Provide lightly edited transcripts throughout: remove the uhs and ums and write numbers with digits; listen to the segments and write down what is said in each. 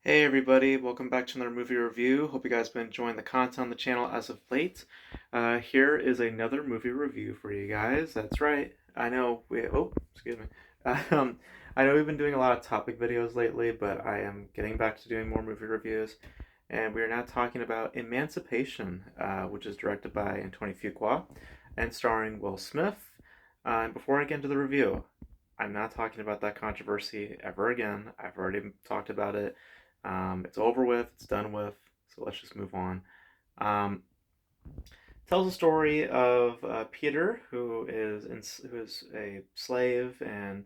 Hey everybody, welcome back to another movie review. Hope you guys have been enjoying the content on the channel as of late. Here is another movie review for you guys. That's right. Excuse me. Um, I know we've been doing a lot of topic videos lately, but I am getting back to doing more movie reviews. And we are now talking about Emancipation, which is directed by Antoine Fuqua and starring Will Smith. And before I get into the review, I'm not talking about that controversy ever again. I've already talked about it. It's over with, it's done with, so let's just move on. Um, Tells a story of Peter, who is a slave, and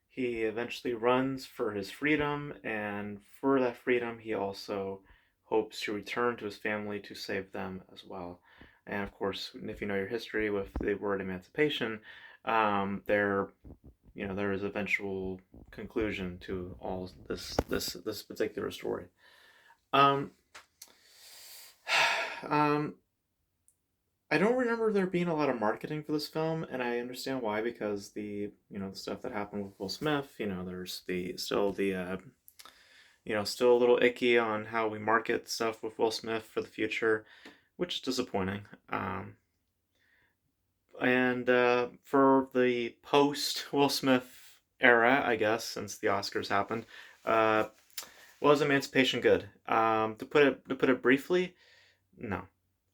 he eventually runs for his freedom, and for that freedom, he also hopes to return to his family to save them as well. And of course, if you know your history with the word emancipation, there there is eventual conclusion to all this particular story. Um, um, I don't remember there being a lot of marketing for this film, and I understand why because the stuff that happened with Will Smith, there's still a little icky on how we market stuff with Will Smith for the future, which is disappointing. And For the post Will Smith era, I guess, since the Oscars happened, uh, was Emancipation good? To put it briefly, no.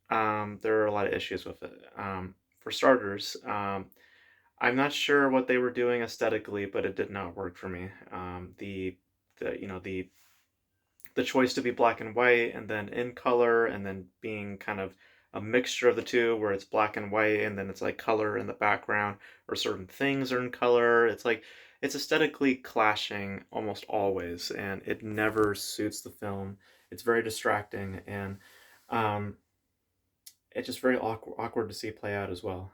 There are a lot of issues with it. For starters, I'm not sure what they were doing aesthetically, but it did not work for me. The you know the choice to be black and white and then in color and then being kind of a mixture of the two where it's black and white and then it's like color in the background or certain things are in color. It's like it's aesthetically clashing almost always and it never suits the film. It's very distracting and um, it's just very awkward to see play out as well.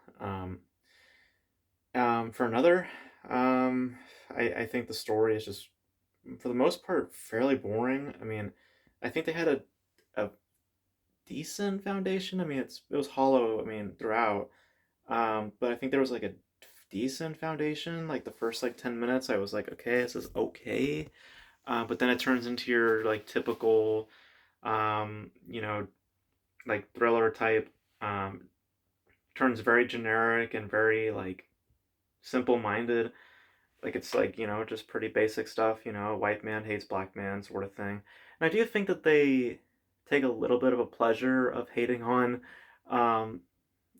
For another, I think the story is just, for the most part, fairly boring. I mean, I think they had a decent foundation. I mean, it was hollow. I mean, throughout. But I think there was like a decent foundation. Like the first like 10 minutes, I was like, okay, this is okay. But then it turns into your like typical, you know, like thriller type. Um, Turns very generic and very like simple minded. Like it's like, just pretty basic stuff, white man hates black man sort of thing. And I do think that they take a little bit of a pleasure of hating on um,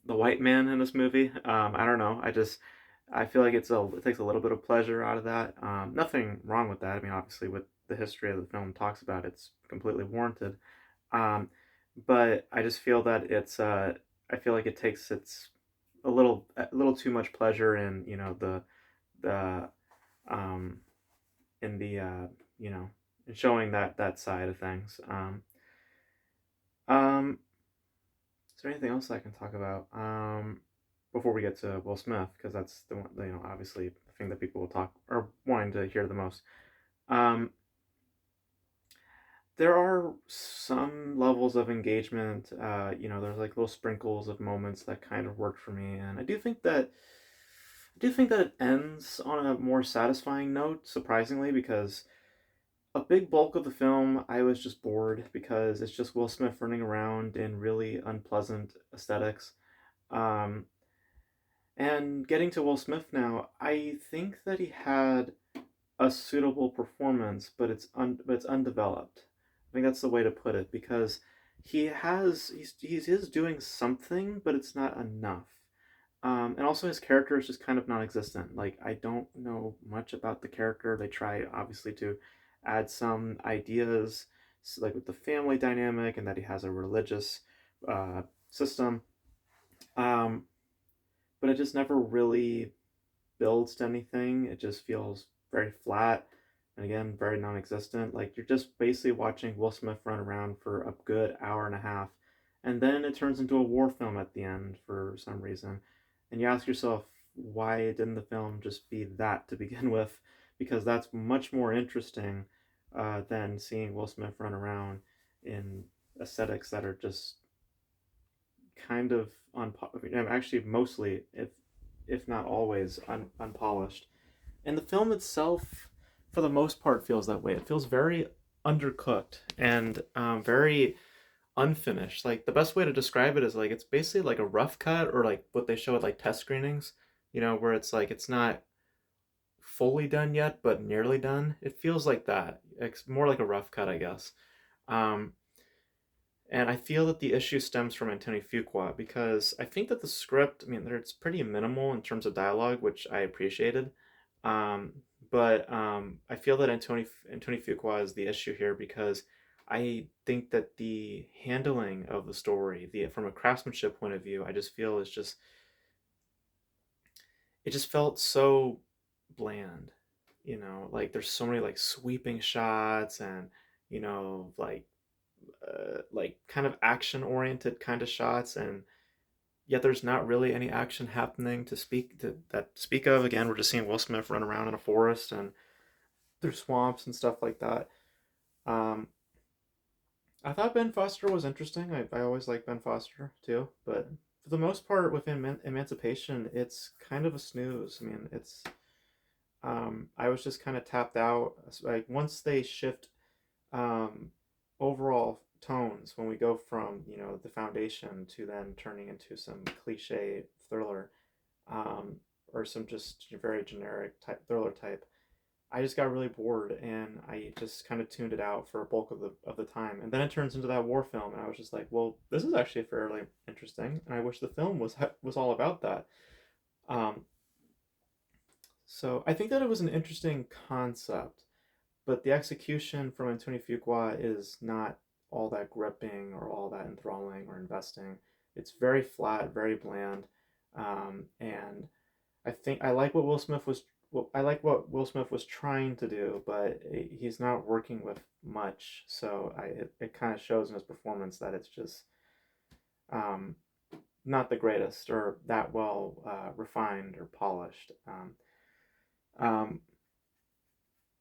the white man in this movie. I don't know. I feel like it takes a little bit of pleasure out of that. Nothing wrong with that. I mean, obviously, with the history of the film talks about, it's completely warranted. Um, but I just feel that I feel like it takes a little too much pleasure in the um, in the in showing that side of things. Um, is there anything else I can talk about before we get to Will Smith? Because that's the one, obviously the thing that people will talk or wanting to hear the most. Um, there are some levels of engagement. There's like little sprinkles of moments that kind of work for me, and I do think that it ends on a more satisfying note, surprisingly, because a big bulk of the film, I was just bored because it's just Will Smith running around in really unpleasant aesthetics. Um, and getting to Will Smith now, I think that he had a suitable performance, but it's undeveloped. I think that's the way to put it because he is doing something, but it's not enough. And also his character is just kind of non-existent. Like I don't know much about the character. They try obviously to add some ideas, like with the family dynamic, and that he has a religious system. Um, but it just never really builds to anything. It just feels very flat and again very non-existent. Like you're just basically watching Will Smith run around for a good hour and a half, and then it turns into a war film at the end for some reason. And you ask yourself, why didn't the film just be that to begin with? Because that's much more interesting than seeing Will Smith run around in aesthetics that are just kind of actually mostly, if not always, unpolished. And the film itself, for the most part, feels that way. It feels very undercooked and very unfinished. Like the best way to describe it is like it's basically like a rough cut or like what they show at like test screenings, where it's like it's not fully done yet, but nearly done. It feels like that. It's more like a rough cut, I guess. Um, and I feel that the issue stems from Antonio Fuqua because I think that the script, I mean, it's pretty minimal in terms of dialogue, which I appreciated. Um, but I feel that Antonio Fuqua is the issue here because I think that the handling of the story, the from a craftsmanship point of view, I just feel is just it just felt so bland. Like there's so many like sweeping shots and like kind of action oriented kind of shots, and yet there's not really any action happening to speak of. Again, we're just seeing Will Smith run around in a forest and through swamps and stuff like that. um I thought Ben Foster was interesting. I always like Ben Foster too, but for the most part with Emancipation, it's kind of a snooze. I mean, it's I was just kind of tapped out. Like once they shift um, overall tones, when we go from the foundation to then turning into some cliche thriller, um, or some just very generic type thriller type, I just got really bored and I just kind of tuned it out for a bulk of the time. And then it turns into that war film, and I was just like, well, this is actually fairly interesting, and I wish the film was all about that. Um, so I think that it was an interesting concept, but the execution from Antonio Fuqua is not all that gripping or all that enthralling or investing. It's very flat, very bland, and I think I like what Will Smith was trying to do, but he's not working with much. So it kind of shows in his performance that it's just um, not the greatest or that well refined or polished. Um,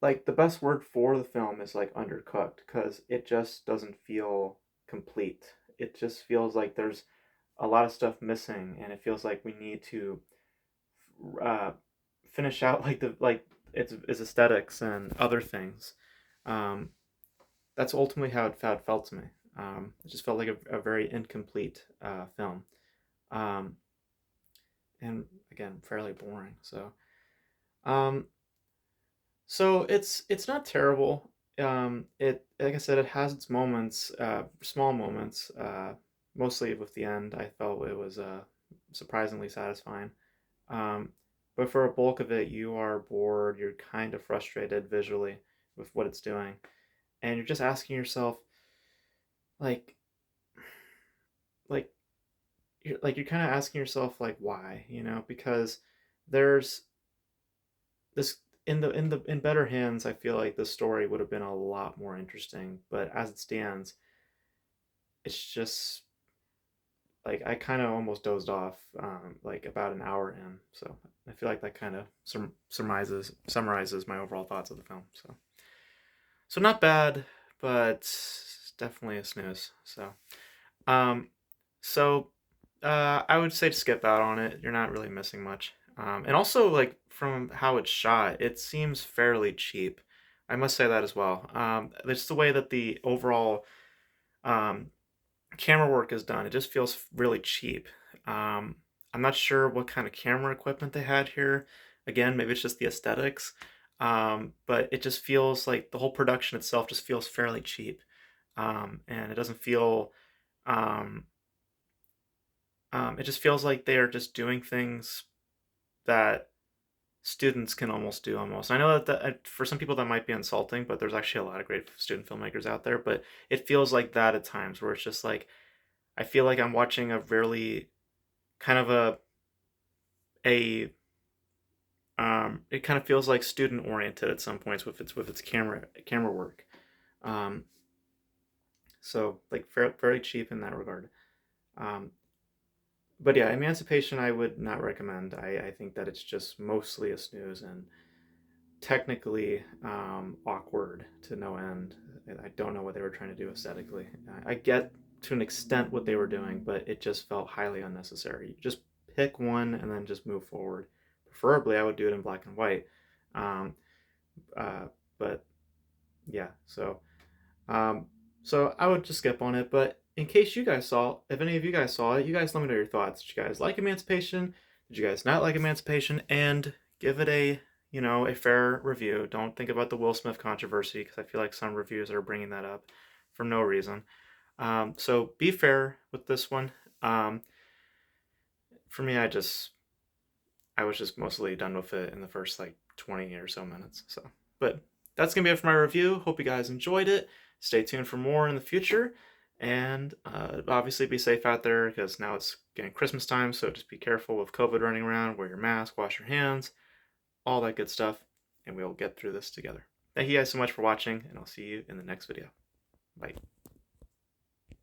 like the best word for the film is like undercooked because it just doesn't feel complete. It just feels like there's a lot of stuff missing, and it feels like we need to uh, finish out like its aesthetics and other things. Um, that's ultimately how it felt to me. It just felt like a very incomplete film, um, and again fairly boring. Um, so it's not terrible. It like I said, it has its moments, small moments. Mostly with the end, I felt it was surprisingly satisfying. Um, but for a bulk of it, you are bored. You're kind of frustrated visually with what it's doing, and you're just asking yourself, like, like you're kind of asking yourself, like, why? Because there's this in better hands. I feel like this story would have been a lot more interesting, but as it stands, it's just like I kind of almost dozed off like about an hour in. So I feel like that kind of summarizes my overall thoughts of the film. So not bad, but definitely a snooze. Um, so I would say to skip out on it. You're not really missing much. And also, like from how it's shot, it seems fairly cheap. I must say that as well. It's the way that the overall um, camera work is done. It just feels really cheap. Um, I'm not sure what kind of camera equipment they had here. Again, maybe it's just the aesthetics. But it just feels like the whole production itself just feels fairly cheap. And it doesn't feel, um, it just feels like they are just doing things that students can almost do almost. I know that for some people that might be insulting, but there's actually a lot of great student filmmakers out there. But it feels like that at times where it's just like, I feel like I'm watching a really kind of a it kind of feels like student oriented at some points with its camera work. Um, so like very cheap in that regard. Um, but yeah, Emancipation I would not recommend. I think that it's just mostly a snooze and technically awkward to no end. I don't know what they were trying to do aesthetically. I get to an extent what they were doing, but it just felt highly unnecessary. Just pick one and then just move forward. Preferably, I would do it in black and white. Um, uh, but yeah, so Um, so I would just skip on it. But in case you guys saw, if any of you guys saw it, you guys let me know your thoughts. Did you guys like Emancipation? Did you guys not like Emancipation? And give it a fair review. Don't think about the Will Smith controversy because I feel like some reviews are bringing that up for no reason. So be fair with this one. Um, for me, I was just mostly done with it in the first like 20 or so minutes. So, but that's gonna be it for my review. Hope you guys enjoyed it. Stay tuned for more in the future, and obviously be safe out there because now it's getting Christmas time. So just be careful with COVID running around. Wear your mask, wash your hands, all that good stuff, and we'll get through this together. Thank you guys so much for watching, and I'll see you in the next video. Bye.